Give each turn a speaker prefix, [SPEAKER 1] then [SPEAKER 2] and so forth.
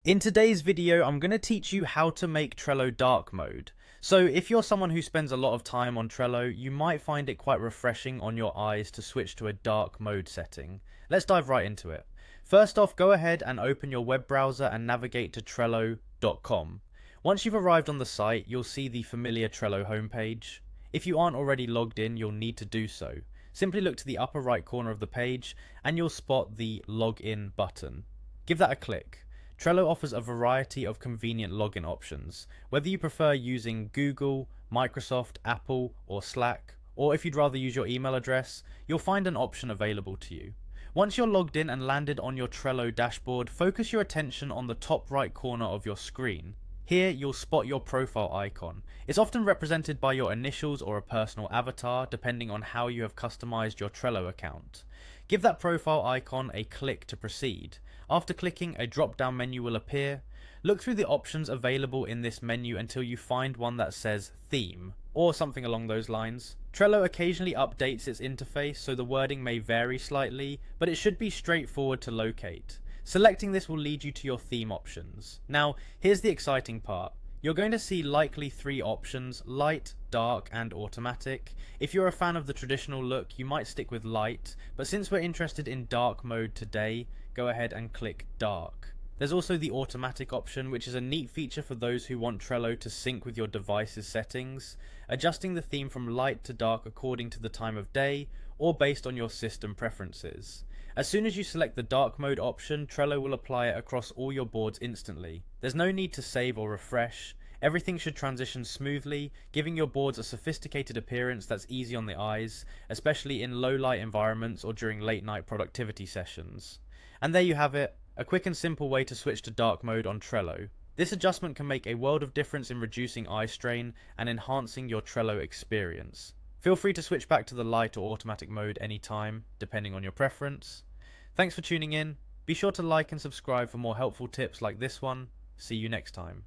[SPEAKER 1] In today's video, I'm going to teach you how to make Trello dark mode. So if you're someone who spends a lot of time on Trello, you might find it quite refreshing on your eyes to switch to a dark mode setting. Let's dive right into it. First off, go ahead and open your web browser and navigate to Trello.com. Once you've arrived on the site, you'll see the familiar Trello homepage. If you aren't already logged in, you'll need to do so. Simply look to the upper right corner of the page and you'll spot the login button. Give that a click. Trello offers a variety of convenient login options, whether you prefer using Google, Microsoft, Apple, or Slack, or if you'd rather use your email address, you'll find an option available to you. Once you're logged in and landed on your Trello dashboard, focus your attention on the top right corner of your screen. Here, you'll spot your profile icon. It's often represented by your initials or a personal avatar, depending on how you have customized your Trello account. Give that profile icon a click to proceed. After clicking, a drop-down menu will appear. Look through the options available in this menu until you find one that says Theme, or something along those lines. Trello occasionally updates its interface, so the wording may vary slightly, but it should be straightforward to locate. Selecting this will lead you to your theme options. Now, here's the exciting part. You're going to see likely three options: light, dark, and automatic. If you're a fan of the traditional look, you might stick with light, but since we're interested in dark mode today, go ahead and click dark. There's also the automatic option, which is a neat feature for those who want Trello to sync with your device's settings, adjusting the theme from light to dark according to the time of day or based on your system preferences. As soon as you select the dark mode option, Trello will apply it across all your boards instantly. There's no need to save or refresh. Everything should transition smoothly, giving your boards a sophisticated appearance that's easy on the eyes, especially in low light environments or during late night productivity sessions. And there you have it, a quick and simple way to switch to dark mode on Trello. This adjustment can make a world of difference in reducing eye strain and enhancing your Trello experience. Feel free to switch back to the light or automatic mode anytime, depending on your preference. Thanks for tuning in. Be sure to like and subscribe for more helpful tips like this one. See you next time.